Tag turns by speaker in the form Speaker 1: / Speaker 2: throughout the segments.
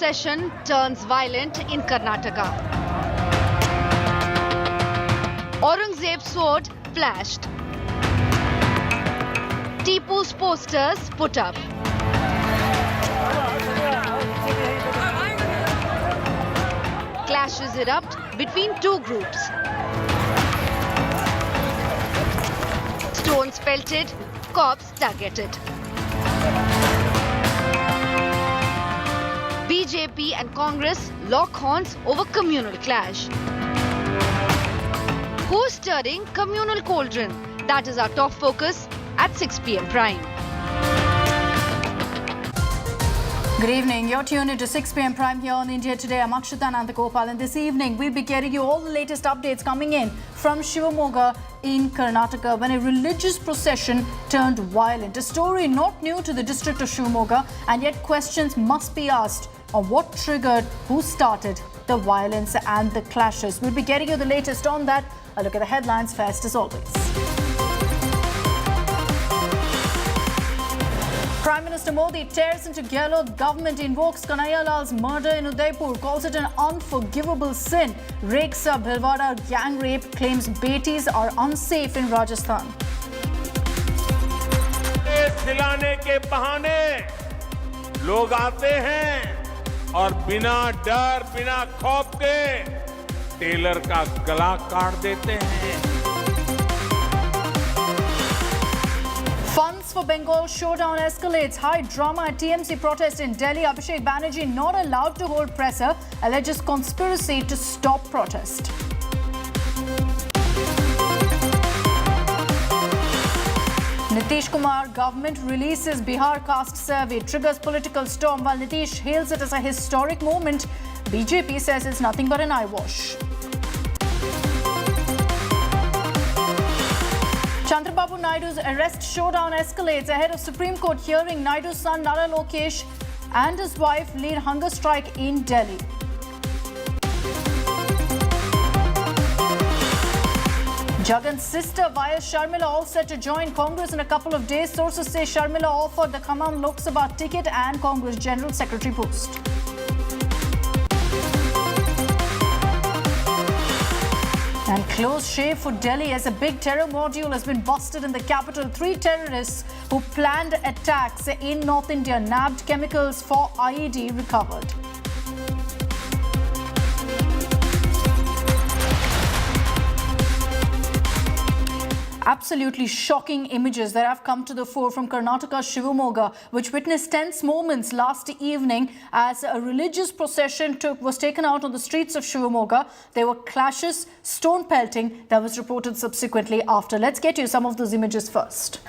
Speaker 1: procession turns violent in Karnataka. Aurangzeb's sword flashed. Tipu's posters put up. Clashes erupt between two groups. Stones pelted, cops targeted. BJP and Congress lock horns over communal clash. Who's stirring Communal Cauldron? That is our top focus at 6 p.m. prime.
Speaker 2: Good evening. You're tuned into 6 p.m. prime here on India Today. I'm Akshita Nandagopal, and this evening we'll be getting you all the latest updates coming in from Shivamogga in Karnataka when a religious procession turned violent. A story not new to the district of Shivamogga, and yet questions must be asked on what triggered, who started the violence and the clashes. We'll be getting you the latest on that. A look at the headlines first as always. Prime Minister Modi tears into Gehlot government, invokes Kanhaiyalal's murder in Udaipur, calls it an unforgivable sin, rakes up Bhilwara gang rape, claims betis are unsafe in Rajasthan.
Speaker 3: दिलाने के बहाने लोग आते हैं और बिना डर बिना खौफ के टेलर का गला काट देते हैं.
Speaker 2: Funds for Bengal showdown escalates. High drama at TMC protest in Delhi. Abhishek Banerjee not allowed to hold presser. Alleges conspiracy to stop protest. Nitish Kumar government releases Bihar caste survey. Triggers political storm while Nitish hails it as a historic moment. BJP says it's nothing but an eyewash. Chandrababu Naidu's arrest showdown escalates ahead of Supreme Court hearing. Naidu's son Nara Lokesh and his wife lead hunger strike in Delhi. Jagan's sister Y.S. Sharmila all set to join Congress in a couple of days. Sources say Sharmila offered the Khammam Lok Sabha ticket and Congress General Secretary post. And close shave for Delhi as a big terror module has been busted in the capital. 3 terrorists who planned attacks in North India nabbed, chemicals for IED recovered. Absolutely shocking images that have come to the fore from Karnataka's Shivamogga, which witnessed tense moments last evening as a religious procession was taken out on the streets of Shivamogga. There were clashes, stone pelting that was reported subsequently after. Let's get you some of those images first.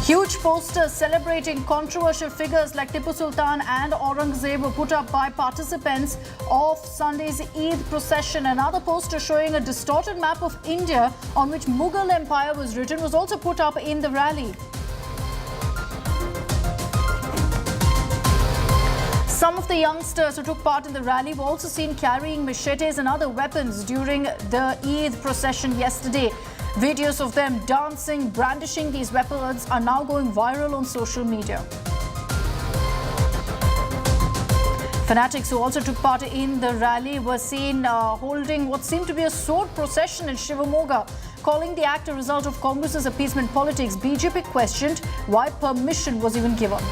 Speaker 2: Huge posters celebrating controversial figures like Tipu Sultan and Aurangzeb were put up by participants of Sunday's Eid Procession. Another poster showing a distorted map of India on which Mughal Empire was written was also put up in the rally. Some of the youngsters who took part in the rally were also seen carrying machetes and other weapons during the Eid procession yesterday. Videos of them dancing, brandishing these weapons are now going viral on social media. Fanatics who also took part in the rally were seen holding what seemed to be a sword procession in Shivamogga. Calling the act a result of Congress's appeasement politics, BJP questioned why permission was even given.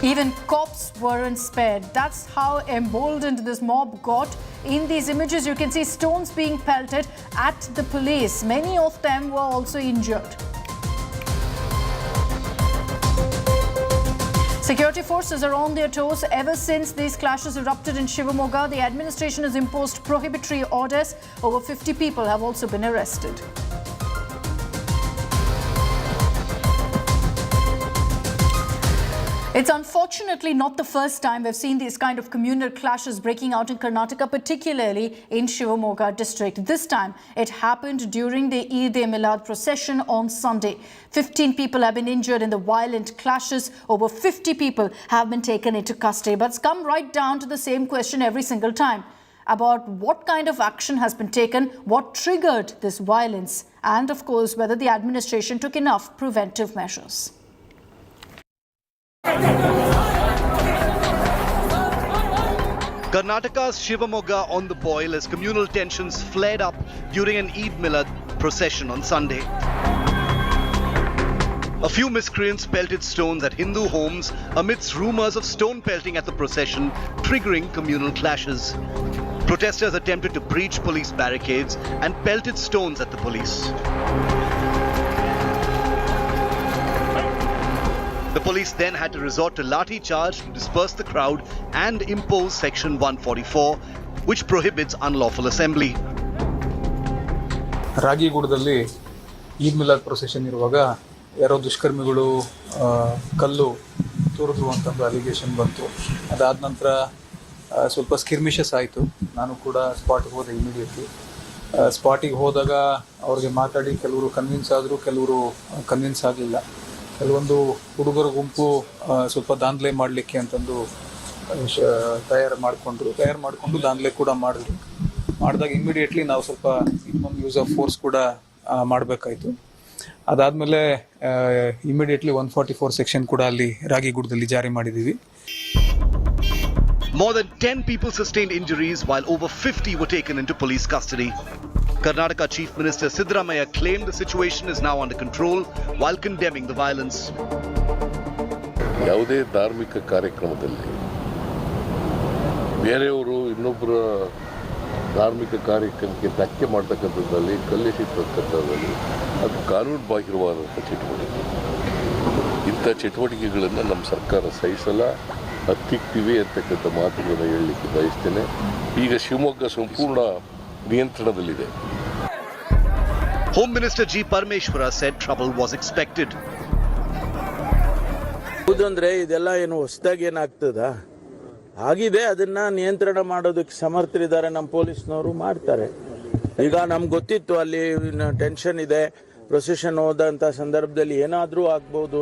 Speaker 2: Even cops weren't spared. That's how emboldened this mob got. In these images, you can see stones being pelted at the police. Many of them were also injured. Security forces are on their toes. Ever since these clashes erupted in Shivamogga, the administration has imposed prohibitory orders. Over 50 people have also been arrested. It's unfortunately not the first time we've seen these kind of communal clashes breaking out in Karnataka, particularly in Shivamogga district. This time, it happened during the Eid-e-Milad procession on Sunday. 15 people have been injured in the violent clashes. Over 50 people have been taken into custody. But it's come right down to the same question every single time about what kind of action has been taken, what triggered this violence and, of course, whether the administration took enough preventive measures.
Speaker 4: Karnataka's Shivamogga on the boil as communal tensions flared up during an Eid-Milad procession on Sunday. A few miscreants pelted stones at Hindu homes amidst rumours of stone pelting at the procession, triggering communal clashes. Protesters attempted to breach police barricades and pelted stones at the police. The police then had to resort to lathi charge to disperse the crowd and impose Section 144, which prohibits unlawful assembly.
Speaker 5: ರಾಗಿಗುಡದಲ್ಲಿ Eid Milad procession ಇರುವಾಗ ಯಾರೋ ದುಷ್ಕರ್ಮಿಗಳು ಕಲ್ಲು ತೂರಿದ್ರು ಅಂತಂದು allegation ಬಂತು. ಅದಾದ ನಂತರ ಸ್ವಲ್ಪ ಸ್ಕಿರ್ಮಿಷಸ್ ಆಯಿತು. ನಾನು ಕೂಡ ಸ್ಪಾಟಿಗೆ ಹೋದೆ ಇಮಿಡಿಯೇಟ್ಲಿ. ಸ್ಪಾಟಿಗೆ ಹೋದಾಗ ಅವ್ರಿಗೆ ಮಾತಾಡಿ ಕೆಲವರು ಕನ್ವಿನ್ಸ್ ಆದರು, ಕೆಲವರು ಕನ್ವಿನ್ಸ್ ಆಗಲಿಲ್ಲ. ಕೆಲವೊಂದು ಹುಡುಗರ ಗುಂಪು ಸ್ವಲ್ಪ ದಾಂಧಲೆ ಮಾಡಲಿಕ್ಕೆ ಅಂತಂದು ತಯಾರು ಮಾಡಿಕೊಂಡು ದಾಂಧಲೆ ಕೂಡ ಮಾಡಿದಾಗ ಇಮಿಡಿಯೇಟ್ಲಿ ನಾವು ಸ್ವಲ್ಪ ಇನ್ನೊಂದು ಯೂಸ್ ಆಫ್ ಫೋರ್ಸ್ ಕೂಡ ಮಾಡಬೇಕಾಯಿತು. ಅದಾದಮೇಲೆ ಇಮಿಡಿಯೇಟ್ಲಿ 144 ಸೆಕ್ಷನ್ ಕೂಡ ಅಲ್ಲಿ ರಾಗಿಗುಡದಲ್ಲಿ ಜಾರಿ ಮಾಡಿದ್ದೀವಿ.
Speaker 4: More than 10 people sustained injuries while over 50 were taken into police custody. Karnataka Chief Minister Siddaramaiah claimed the situation is now under control while condemning the violence.
Speaker 6: ಯಾವುದೇ ಧಾರ್ಮಿಕ ಕಾರ್ಯಕ್ರಮದಲ್ಲಿ ಬೇರೆಯವರು ಇನ್ನೊಬ್ಬರ ಧಾರ್ಮಿಕ ಕಾರ್ಯಕ್ರಮಕ್ಕೆ ಧಕ್ಕೆ ಮಾಡ್ತಕ್ಕಂಥದ್ದಲ್ಲಿ ಕಲ್ಲೆಸಿರ್ತಕ್ಕಂಥದ್ದಲ್ಲಿ ಅದು ಕಾನೂನು ಬಾಹಿರವಾದಂಥ ಚಟುವಟಿಕೆ. ಇಂಥ ಚಟುವಟಿಕೆಗಳನ್ನು ನಮ್ಮ ಸರ್ಕಾರ ಸಹಿಸಲ್ಲ, ಹತ್ತಿಕ್ತೀವಿ ಅಂತಕ್ಕಂಥ ಮಾತುಗಳನ್ನು ಹೇಳಲಿಕ್ಕೆ ಬಯಸ್ತೇನೆ. ಈಗ ಶಿವಮೊಗ್ಗ ಸಂಪೂರ್ಣ ನಿಯಂತ್ರಣದಲ್ಲಿದೆ.
Speaker 4: Home Minister G. Parmeshwara said trouble was expected.
Speaker 7: ಹೌದಂದ್ರೆ ಇದೆಲ್ಲ ಏನು ಹೊಸದಾಗಿ ಏನಾಗ್ತದ ಆಗಿದೆ, ಅದನ್ನ ನಿಯಂತ್ರಣ ಮಾಡೋದಕ್ಕೆ ಸಮರ್ಥರಿದ್ದಾರೆ ನಮ್ಮ ಪೊಲೀಸ್ನವರು, ಮಾಡ್ತಾರೆ. ಈಗ ನಮ್ಗೆ ಗೊತ್ತಿತ್ತು ಅಲ್ಲಿ ಟೆನ್ಷನ್ ಇದೆ, ಪ್ರೊಸೆಷನ್ ಹೋದಂತ ಸಂದರ್ಭದಲ್ಲಿ ಏನಾದ್ರೂ ಆಗ್ಬಹುದು.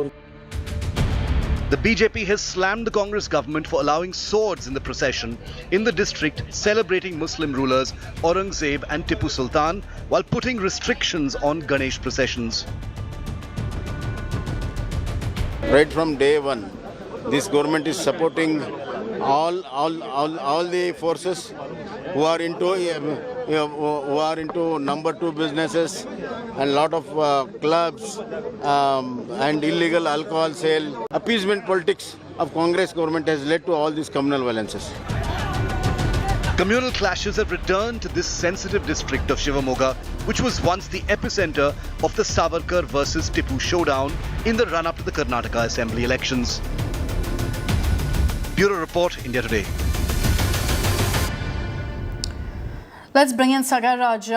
Speaker 4: The BJP has slammed the Congress government for allowing swords in the procession in the district celebrating Muslim rulers Aurangzeb and Tipu Sultan while putting restrictions on Ganesh processions.
Speaker 8: Right from day one, this government is supporting all the forces who are into number two businesses and lot of clubs and illegal alcohol sale. Appeasement politics of Congress government has led to all these communal violences.
Speaker 4: Communal clashes have returned to this sensitive district of Shivamogga, which was once the epicenter of the Savarkar versus Tipu showdown in the run-up to the Karnataka Assembly elections. Bureau Report, India Today.
Speaker 2: Let's bring in Sagai Raj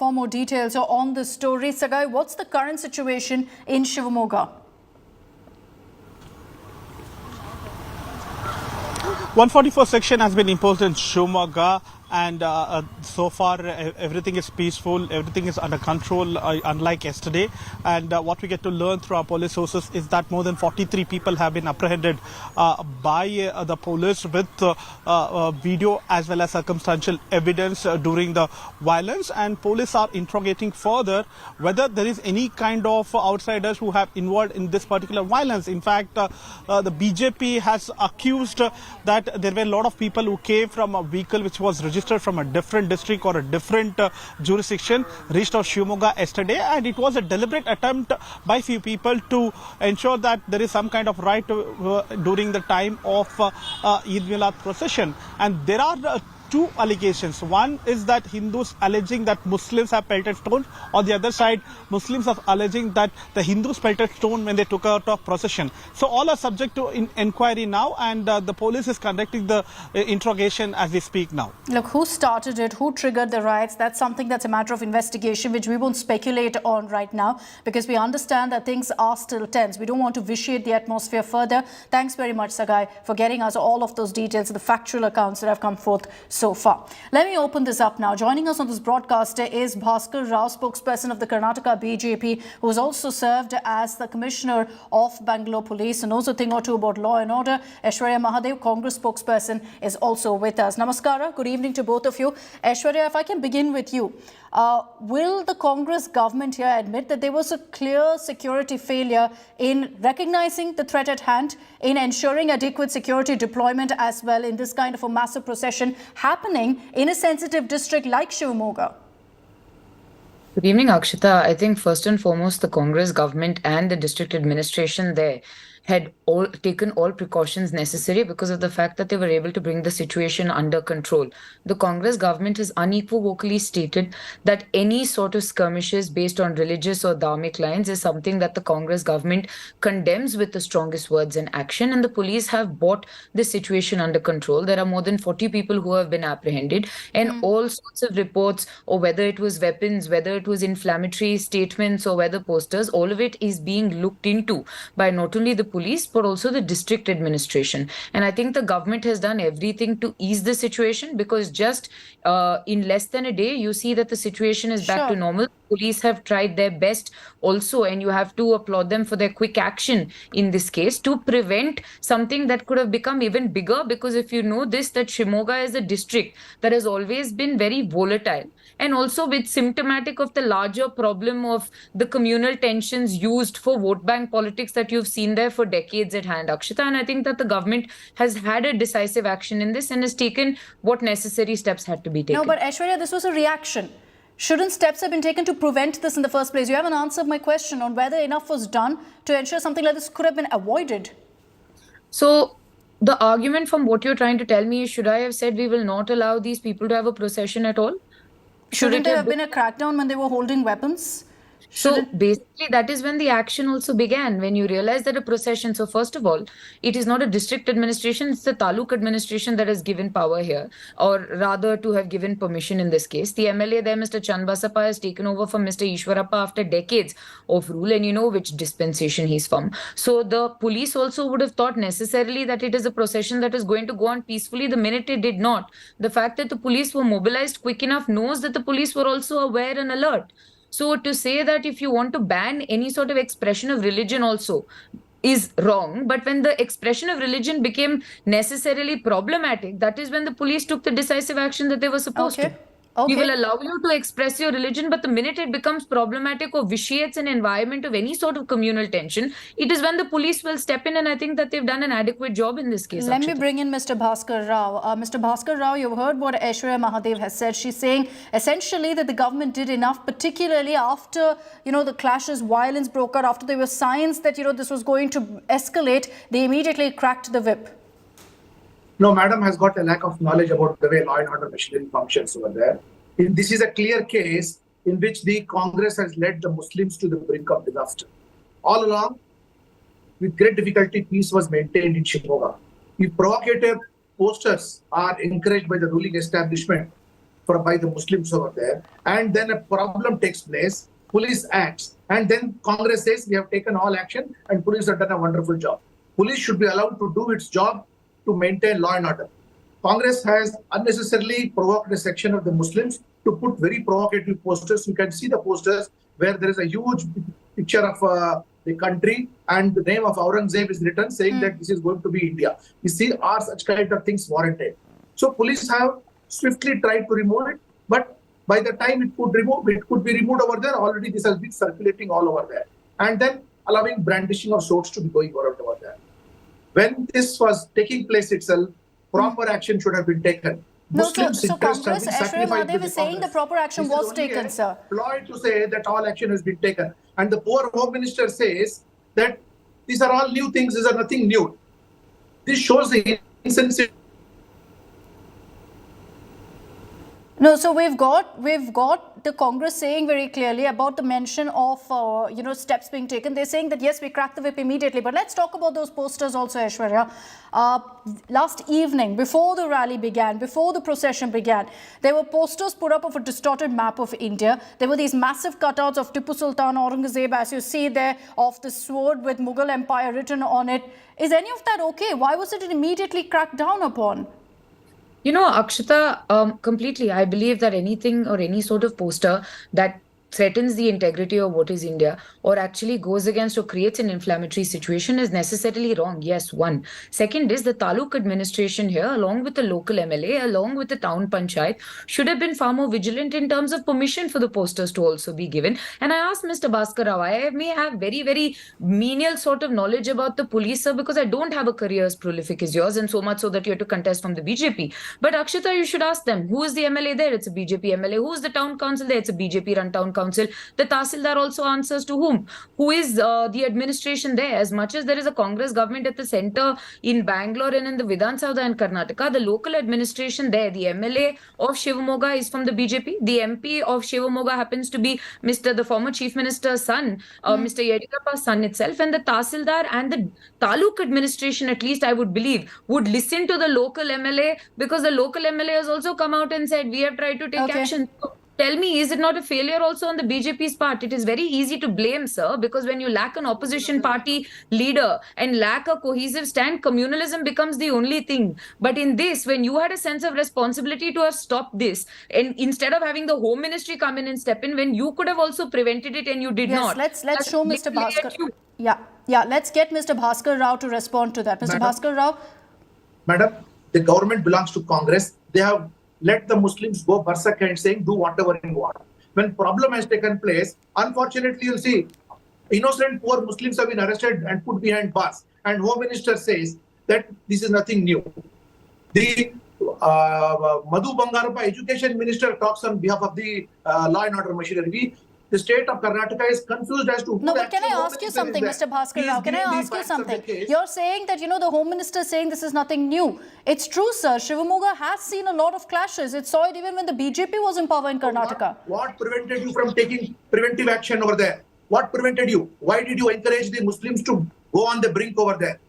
Speaker 2: for more details on this story. Sagai, what's the current situation in Shivamogga?
Speaker 9: 144 section has been imposed in Shivamogga, and so far everything is peaceful, everything is under control, unlike yesterday. And what we get to learn through our police sources is that more than 43 people have been apprehended by the police with video as well as circumstantial evidence during the violence, and police are interrogating further whether there is any kind of outsiders who have involved in this particular violence. In fact, the BJP has accused that there were a lot of people who came from a vehicle which was registered from a different district or a different jurisdiction, reached out Shivamogga yesterday, and it was a deliberate attempt by few people to ensure that there is some kind of right during the time of Eid-Milad procession. And there are two allegations. One is that Hindus alleging that Muslims have pelted stones. On the other side, Muslims are alleging that the Hindus pelted stone when they took out of procession. So all are subject to inquiry now, and the police is conducting the interrogation as we speak now.
Speaker 2: Look, who started it? Who triggered the riots? That's something that's a matter of investigation, which we won't speculate on right now, because we understand that things are still tense. We don't want to vitiate the atmosphere further. Thanks very much, Sagai, for getting us all of those details, the factual accounts that have come forth so so far. Let me open this up now. Joining us on this broadcast is Bhaskar Rao, spokesperson of the Karnataka BJP, who has also served as the Commissioner of Bangalore Police and knows a thing or two about law and order. Aishwarya Mahadev, Congress spokesperson, is also with us. Namaskara. Good evening to both of you. Aishwarya, if I can begin with you. Will the Congress government here admit that there was a clear security failure in recognizing the threat at hand, in ensuring adequate security deployment as well in this kind of a massive procession happening in a sensitive district like Shivamogga?
Speaker 10: Good evening, Akshita. I think first and foremost, the Congress government and the district administration there had taken all precautions necessary because of the fact that they were able to bring the situation under control. The Congress government has unequivocally stated that any sort of skirmishes based on religious or dharmic lines is something that the Congress government condemns with the strongest words and action, and the police have brought the situation under control. There are more than 40 people who have been apprehended, and all sorts of reports, or whether it was weapons, whether it was inflammatory statements, or whether posters, all of it is being looked into by not only the police but also the district administration. And I think the government has done everything to ease the situation, because just in less than a day you see that the situation is back to normal. Police have tried their best also, and you have to applaud them for their quick action in this case to prevent something that could have become even bigger, because if you know this, that Shivamogga is a district that has always been very volatile, and also with symptomatic of the larger problem of the communal tensions used for vote bank politics that you've seen there for decades at hand, Akshita. And I think that the government has had a decisive action in this and has taken what necessary steps had to be taken.
Speaker 2: No, but Aishwarya, this was a reaction. Shouldn't steps have been taken to prevent this in the first place? You haven't answered my question on whether enough was done to ensure something like this could have been avoided.
Speaker 10: So the argument from what you're trying to tell me is, should I have said we will not allow these people to have a procession at all?
Speaker 2: Shouldn't there have been a crackdown when they were holding weapons?
Speaker 10: So basically, that is when the action also began, when you realize that a procession. So first of all, it is not a district administration, it's the taluk administration that has given power here, or rather to have given permission in this case. The MLA there, Mr. Chanbasappa, has taken over from Mr. Ishwarappa after decades of rule, and you know which dispensation he's from. So the police also would have thought necessarily that it is a procession that is going to go on peacefully. The minute it did not, the fact that the police were mobilized quick enough knows that the police were also aware and alert. So to say that if you want to ban any sort of expression of religion also is wrong, but when the expression of religion became necessarily problematic, that is when the police took the decisive action that they were supposed to. We will allow you to express your religion, but the minute it becomes problematic or vitiates an environment of any sort of communal tension, it is when the police will step in, and I think that they've done an adequate job in this case.
Speaker 2: Let me bring in Mr. Bhaskar Rao. Mr. Bhaskar Rao, you've heard what Aishwarya Mahadev has said. She's saying essentially that the government did enough, particularly after, the clashes, violence broke out, after there were signs that, this was going to escalate, they immediately cracked the whip.
Speaker 11: No, madam has got a lack of knowledge about the way law and order machinery functions over there. This is a clear case in which the Congress has led the Muslims to the brink of disaster. All along, with great difficulty, peace was maintained in Shivamogga. If provocative posters are encouraged by the ruling establishment by the Muslims over there, and then a problem takes place, police acts, and then Congress says we have taken all action and police have done a wonderful job. Police should be allowed to do its job to maintain law and order. Congress has unnecessarily provoked a section of the Muslims to put very provocative posters. You can see the posters where there is a huge picture of the country and the name of Aurangzeb is written, saying that this is going to be India. You see, are such kind of things warranted? So police have swiftly tried to remove it, but by the time it could be removed over there, already this has been circulating all over there. And then allowing brandishing of swords to be going around over there. When this was taking place itself, proper action should have been taken.
Speaker 2: No, so Congress, Aishwarya Mahadev is saying the proper action was taken, sir.
Speaker 11: Ploy to say that all action has been taken. And the poor Home Minister says that these are all new things, these are nothing new. This shows the insensitivity.
Speaker 2: No, so we've got the Congress saying very clearly about the mention of steps being taken. They're saying that yes, we cracked the whip immediately. But let's talk about those posters also, Aishwarya. Last evening, before the rally began, before the procession began, there were posters put up of a distorted map of India. There were these massive cutouts of Tipu Sultan, Aurangzeb, as you see there, of the sword with Mughal Empire written on it. Is any of that okay? Why was it immediately cracked down upon?
Speaker 10: You know, Akshita, completely. I believe that anything or any sort of poster that threatens the integrity of what is India or actually goes against or creates an inflammatory situation is necessarily wrong. Yes, one. Second is the Taluk administration here, along with the local MLA, along with the town panchayat, should have been far more vigilant in terms of permission for the posters to also be given. And I asked Mr. Bhaskar Rao, I may have very, very menial sort of knowledge about the police, sir, because I don't have a career as prolific as yours, and so much so that you have to contest from the BJP. But Akshita, you should ask them, who is the MLA there? It's a BJP MLA. Who is the town council there? It's a BJP run town council. The Tahsildar also answers to whom? Who is the administration there? As much as there is a Congress government at the center in Bangalore and in the Vidhan Sabha in Karnataka, the local administration there, the MLA of Shivamogga is from the BJP. The MP of Shivamogga happens to be the former Chief Minister's son, Mr. Yediyurappa's son itself. And the Tahsildar and the Taluk administration, at least I would believe, would listen to the local MLA, because the local MLA has also come out and said, we have tried to take action. So tell me, is it not a failure also on the BJP's part? It is very easy to blame, sir, because when you lack an opposition party leader and lack a cohesive stand, communalism becomes the only thing. But in this, when you had a sense of responsibility to have stopped this, and instead of having the Home Ministry come in and step in, when you could have also prevented it and you did not.
Speaker 2: Let's show Mr. Bhaskar. Yeah, let's get Mr. Bhaskar Rao to respond to that. Mr. Bhaskar Rao.
Speaker 11: Madam, the government belongs to Congress. They have let the Muslims go berserk and saying do whatever you want. When problem has taken place, unfortunately, you'll see innocent poor Muslims have been arrested and put behind bars. And Home Minister says that this is nothing new. The Madhu Bangarappa, Education Minister, talks on behalf of the law and order machinery. The state of Karnataka is confused as to who.
Speaker 2: No, but can I ask you something, Mr. Bhaskar Rao? Can I ask you something? You're saying that, the Home Minister is saying this is nothing new. It's true, sir. Shivamogga has seen a lot of clashes. It saw it even when the BJP was in power in Karnataka.
Speaker 11: What prevented you from taking preventive action over there? What prevented you? Why did you encourage the Muslims to go on the brink over there?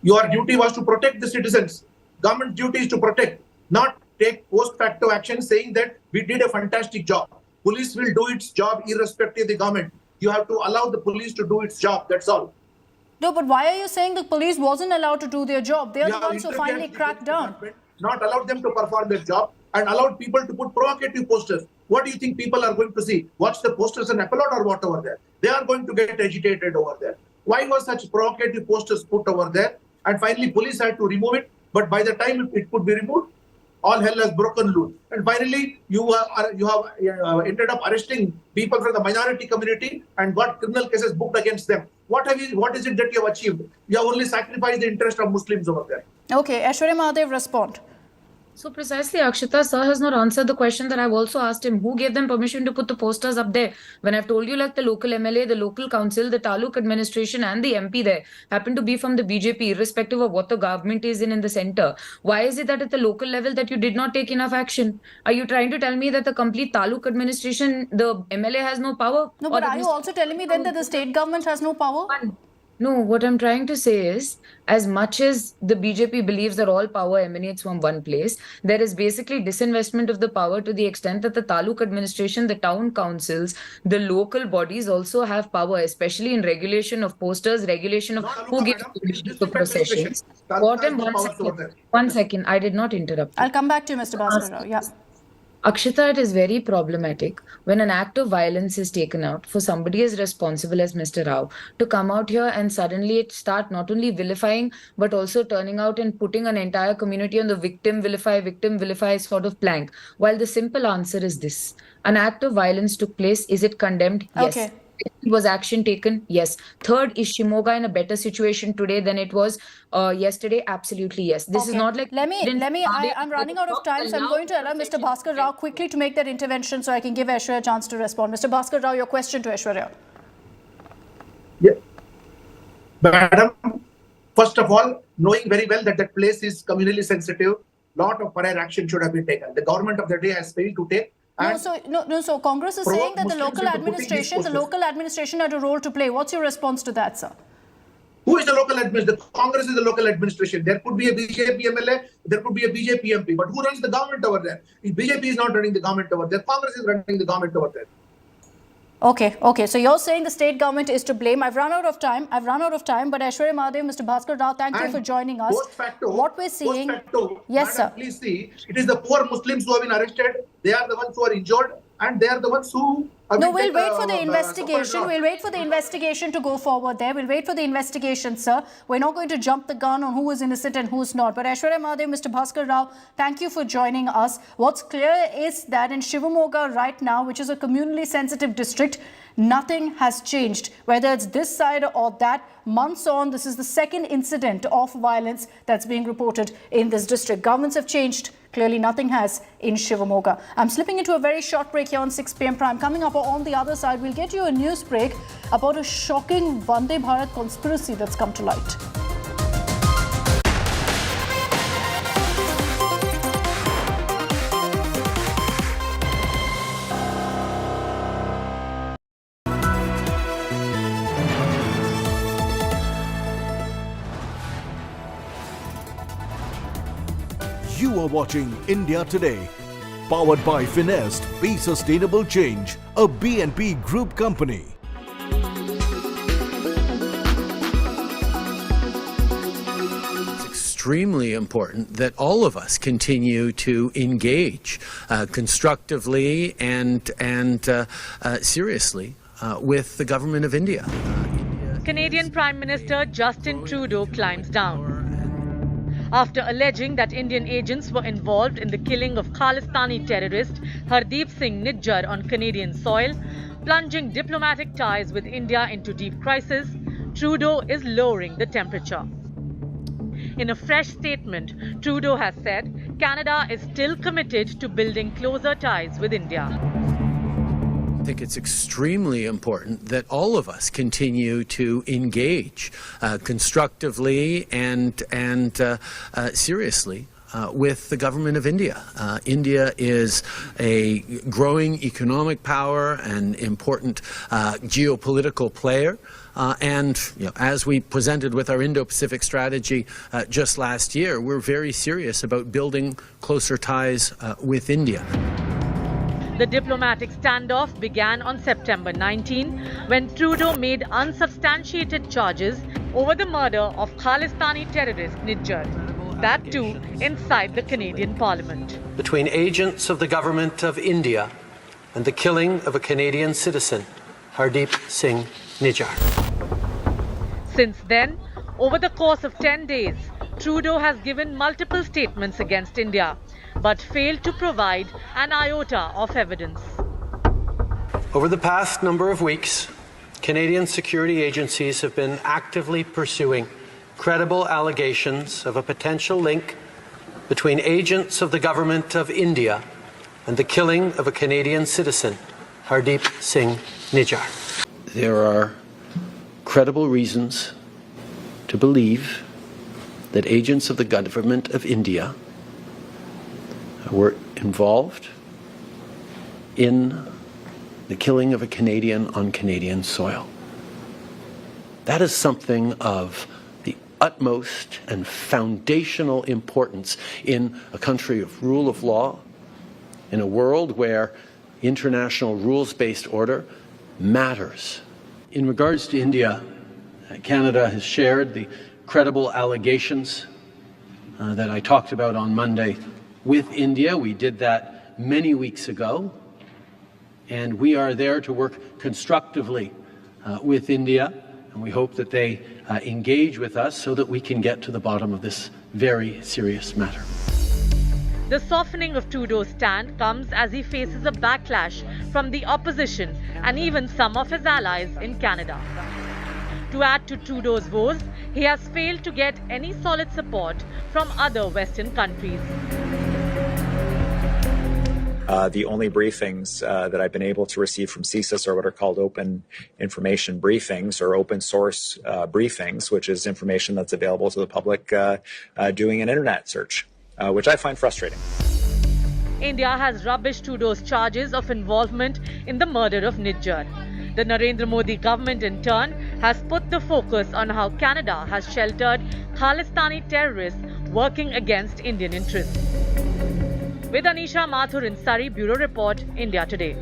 Speaker 11: Your duty was to protect the citizens. Government duty is to protect, not take post facto action saying that we did a fantastic job. Police will do its job irrespective of the government. You have to allow the police to do its job. That's all.
Speaker 2: No, but why are you saying the police wasn't allowed to do their job? They are the ones who finally cracked down.
Speaker 11: Not allowed them to perform their job and allowed people to put provocative posters. What do you think people are going to see? Watch the posters and applaud or what over there? They are going to get agitated over there. Why was such provocative posters put over there? And finally, police had to remove it. But by the time it could be removed, all hell has broken loose. And finally, you have ended up arresting people from the minority community and got criminal cases booked against them. What is it that you have achieved? You have only sacrificed the interest of Muslims over there.
Speaker 2: Okay, Aishwarya Mahadev, respond.
Speaker 10: So precisely, Akshita, sir has not answered the question that I've also asked him. Who gave them permission to put the posters up there? When I've told you, like, the local MLA, the local council, the Taluk administration and the MP there happen to be from the BJP, irrespective of what the government is in the center. Why is it that at the local level that you did not take enough action? Are you trying to tell me that the complete Taluk administration, the MLA has no power?
Speaker 2: No, but are you also telling me then that the state government has no power?
Speaker 10: No, what I'm trying to say is, as much as the BJP believes that all power emanates from one place, there is basically disinvestment of the power to the extent that the Taluk administration, the town councils, the local bodies also have power, especially in regulation of posters, regulation of who gives permission to processions. One second, I did not interrupt.
Speaker 2: I'll come back to you, Mr. Bhaskar Rao. Yeah.
Speaker 10: Akshita, it is very problematic when an act of violence is taken out for somebody as responsible as Mr. Rao to come out here and suddenly start not only vilifying but also turning out and putting an entire community on the victim vilify sort of plank. While the simple answer is this: an act of violence took place. Is it condemned? Yes.
Speaker 2: Okay.
Speaker 10: Was action taken? Yes. Third, is Shivamogga in a better situation today than it was yesterday? Absolutely yes. This is not like...
Speaker 2: I'm running out of time, so I'm going to allow Mr. Bhaskar Rao quickly to make that intervention so I can give Aishwarya a chance to respond. Mr. Bhaskar Rao, your question to Aishwarya.
Speaker 11: Yeah. Madam, first of all, knowing very well that place is communally sensitive, lot of prior action should have been taken. The government of the day has failed to take.
Speaker 2: So Congress is saying that the local administration had a role to play. What's your response to that, sir?
Speaker 11: Who is the local administration? Congress is the local administration. There could be a BJP MLA, there could be a BJP MP, but who runs the government over there? If BJP is not running the government over there, Congress is running the government over there.
Speaker 2: Okay. So you're saying the state government is to blame. I've run out of time. But Aishwarya Mahadev, Mr. Bhaskar Rao, thank you for joining us.
Speaker 11: Post facto,
Speaker 2: What we're seeing... Yes,
Speaker 11: Madam,
Speaker 2: sir.
Speaker 11: please see, it is the poor Muslims who have been arrested. They are the ones who are injured, and they are the ones who...
Speaker 2: No, we'll wait for the investigation. We'll wait for the investigation to go forward there. We'll wait for the investigation, sir. We're not going to jump the gun on who is innocent and who's not. But Aishwarya Mahadev, Mr. Bhaskar Rao, thank you for joining us. What's clear is that in Shivamogga right now, which is a communally sensitive district, nothing has changed. Whether it's this side or that, months on, this is the second incident of violence that's being reported in this district. Governments have changed. Clearly, nothing has in Shivamogga. I'm slipping into a very short break here on 6 p.m. Prime. Coming up on the other side, we'll get you a news break about a shocking Vande Bharat conspiracy that's come to light.
Speaker 12: You are watching India Today, powered by Finest, Be Sustainable Change, a BNP Group company.
Speaker 13: It's extremely important that all of us continue to engage constructively and seriously with the government of India.
Speaker 14: Canadian Prime Minister Justin Trudeau climbs down after alleging that Indian agents were involved in the killing of Khalistani terrorist Hardeep Singh Nijjar on Canadian soil, plunging diplomatic ties with India into deep crisis. Trudeau is lowering the temperature. In a fresh statement, Trudeau has said Canada is still committed to building closer ties with India.
Speaker 13: I think it's extremely important that all of us continue to engage constructively and seriously with the government of India. India is a growing economic power, an important geopolitical player. And as we presented with our Indo-Pacific strategy just last year, we're very serious about building closer ties with India.
Speaker 14: The diplomatic standoff began on September 19 when Trudeau made unsubstantiated charges over the murder of Khalistani terrorist Nijjar, that too inside the Canadian Parliament.
Speaker 15: Between agents of the government of India and the killing of a Canadian citizen, Hardeep Singh Nijjar.
Speaker 14: Since then, over the course of 10 days, Trudeau has given multiple statements against India, but failed to provide an iota of evidence.
Speaker 15: Over the past number of weeks, Canadian security agencies have been actively pursuing credible allegations of a potential link between agents of the government of India and the killing of a Canadian citizen, Hardeep Singh Nijjar.
Speaker 13: There are credible reasons to believe that agents of the government of India were involved in the killing of a Canadian on Canadian soil. That is something of the utmost and foundational importance in a country of rule of law, in a world where international rules-based order matters. In regards to India, Canada has shared the credible allegations that I talked about on Monday with India. We did that many weeks ago, and we are there to work constructively with India, and we hope that they engage with us so that we can get to the bottom of this very serious matter.
Speaker 14: The softening of Trudeau's stand comes as he faces a backlash from the opposition and even some of his allies in Canada. To add to Trudeau's woes, he has failed to get any solid support from other Western countries.
Speaker 16: The only briefings that I've been able to receive from CSIS are what are called open information briefings or open source briefings, which is information that's available to the public doing an internet search, which I find frustrating.
Speaker 14: India has rubbished Trudeau's charges of involvement in the murder of Nijjar. The Narendra Modi government, in turn, has put the focus on how Canada has sheltered Khalistani terrorists working against Indian interests. With Anisha Mathur in Surrey, Bureau Report, India Today.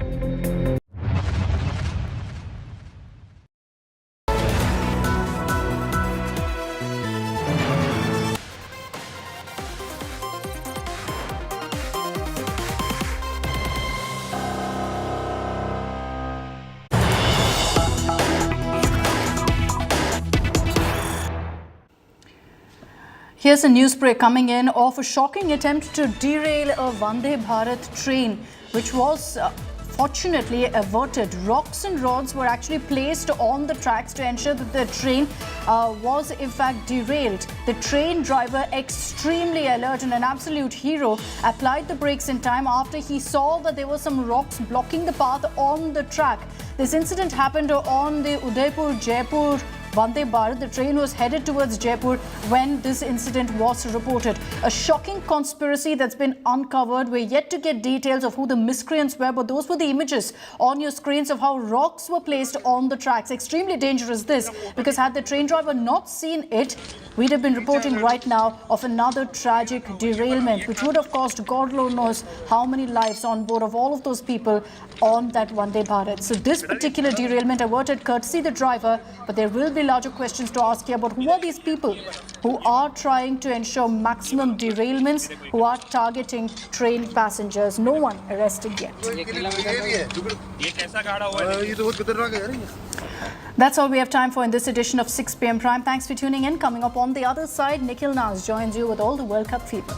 Speaker 2: Here's a news spray coming in of a shocking attempt to derail a Vande Bharat train, which was fortunately averted. Rocks and rods were actually placed on the tracks to ensure that the train was in fact derailed. The train driver, extremely alert and an absolute hero, applied the brakes in time after he saw that there were some rocks blocking the path on the track. This incident happened on the Udaipur-Jaipur Vande Bharat. The train was headed towards Jaipur when this incident was reported. A shocking conspiracy that's been uncovered. We're yet to get details of who the miscreants were, but those were the images on your screens of how rocks were placed on the tracks. Extremely dangerous this, because had the train driver not seen it, we'd have been reporting right now of another tragic derailment, which would have cost God alone knows how many lives on board of all of those people on that Vande Bharat. So this particular derailment averted courtesy the driver, but there will be larger questions to ask here about who are these people who are trying to ensure maximum derailments, who are targeting train passengers. No one arrested yet. That's all we have time for in this edition of 6 p.m. Prime. Thanks for tuning in. Coming up on the other side, Nikhil Naz joins you with all the World Cup fever.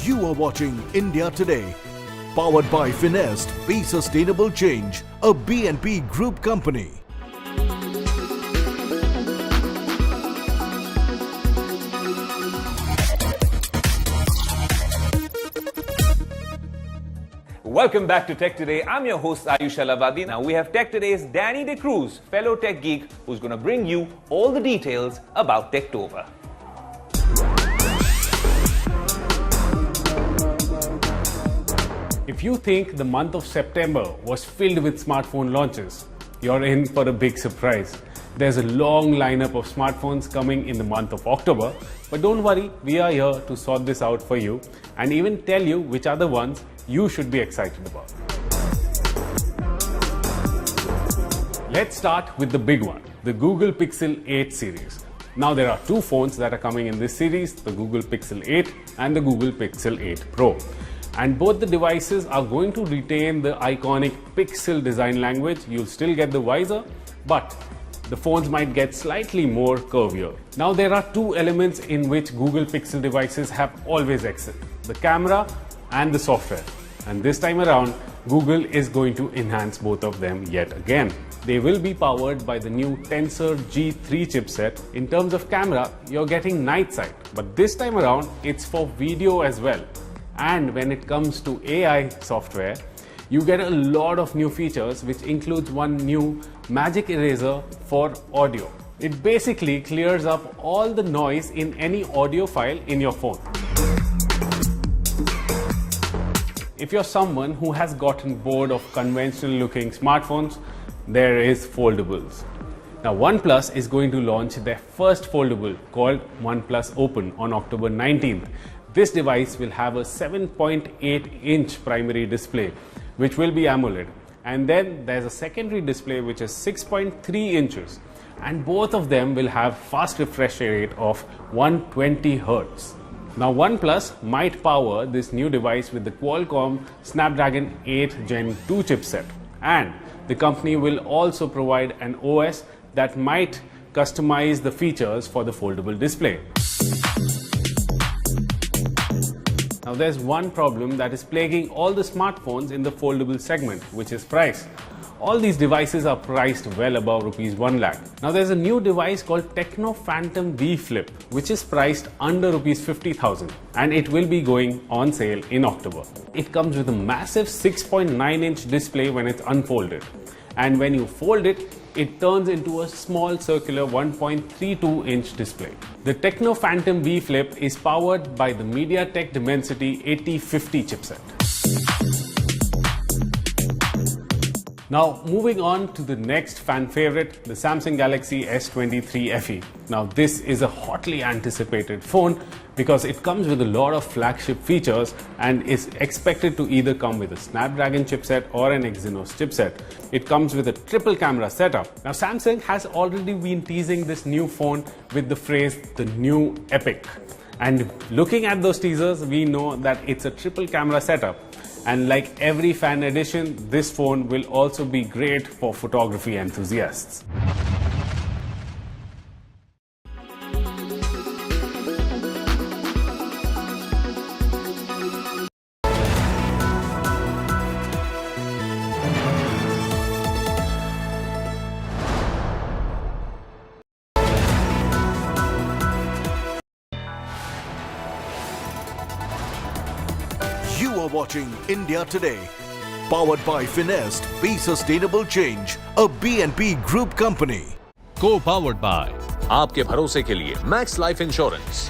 Speaker 12: You are watching India Today, powered by Finest, Be Sustainable Change, a BNP Group company.
Speaker 17: Welcome back to Tech Today. I'm your host Ayush Alavadi. Now we have Tech Today's Danny De Cruz, fellow tech geek, who's going to bring you all the details about Techtober.
Speaker 18: If you think the month of September was filled with smartphone launches, you're in for a big surprise. There's a long lineup of smartphones coming in the month of October, but don't worry, we are here to sort this out for you and even tell you which are the ones you should be excited about. Let's start with the big one, the Google Pixel 8 series. Now there are two phones that are coming in this series, the Google Pixel 8 and the Google Pixel 8 Pro. And both the devices are going to retain the iconic Pixel design language. You'll still get the visor, but the phones might get slightly more curvier. Now there are two elements in which Google Pixel devices have always excelled, the camera and the software. And this time around, Google is going to enhance both of them yet again. They will be powered by the new Tensor G3 chipset. In terms of camera, you're getting night sight, but this time around, it's for video as well. And when it comes to AI software, you get a lot of new features, which includes one new magic eraser for audio. It basically clears up all the noise in any audio file in your phone. If you're someone who has gotten bored of conventional looking smartphones, there is foldables. Now OnePlus is going to launch their first foldable called OnePlus Open on October 19th. This device will have a 7.8-inch primary display, which will be AMOLED. And then there's a secondary display which is 6.3 inches. And both of them will have fast refresh rate of 120 Hz. Now OnePlus might power this new device with the Qualcomm Snapdragon 8 Gen 2 chipset. And the company will also provide an OS that might customize the features for the foldable display. Now there's one problem that is plaguing all the smartphones in the foldable segment, which is price. All these devices are priced well above rupees 1 lakh. Now there's a new device called Techno Phantom V Flip, which is priced under rupees 50,000, and it will be going on sale in October. It comes with a massive 6.9-inch display when it's unfolded. And when you fold it, it turns into a small circular 1.32-inch display. The Techno Phantom V Flip is powered by the MediaTek Dimensity 8050 chipset. Now, moving on to the next fan favorite, the Samsung Galaxy S23 FE. Now, this is a hotly anticipated phone because it comes with a lot of flagship features and is expected to either come with a Snapdragon chipset or an Exynos chipset. It comes with a triple camera setup. Now, Samsung has already been teasing this new phone with the phrase, the new epic. And looking at those teasers, we know that it's a triple camera setup. And like every fan edition, this phone will also be great for photography enthusiasts.
Speaker 12: You are watching India Today, powered by Finest, Be Sustainable Change, a BNP Group company.
Speaker 19: Co-powered by आपके भरोसे के लिए max life insurance.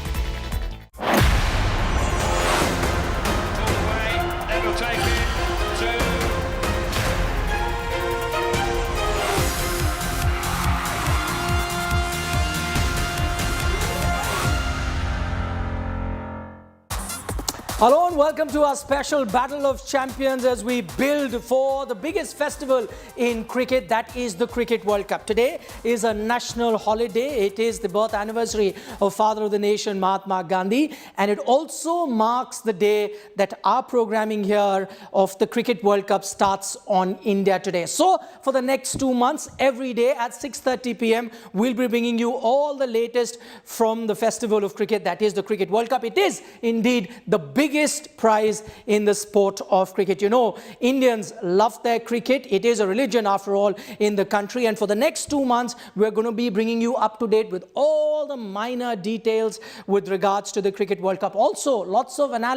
Speaker 20: Hello and welcome to our special Battle of Champions as we build for the biggest festival in cricket, that is the Cricket World Cup. Today is a national holiday. It is the birth anniversary of Father of the Nation, Mahatma Gandhi, and it also marks the day that our programming here of the Cricket World Cup starts on India Today. So for the next 2 months, every day at 6:30 p.m, we'll be bringing you all the latest from the festival of cricket, that is the Cricket World Cup. It is indeed the biggest prize in the sport of cricket. You know, Indians love their cricket. It is a religion after all in the country, and for the next 2 months we're going to be bringing you up to date with all the minor details with regards to the Cricket World Cup. Also lots of analysis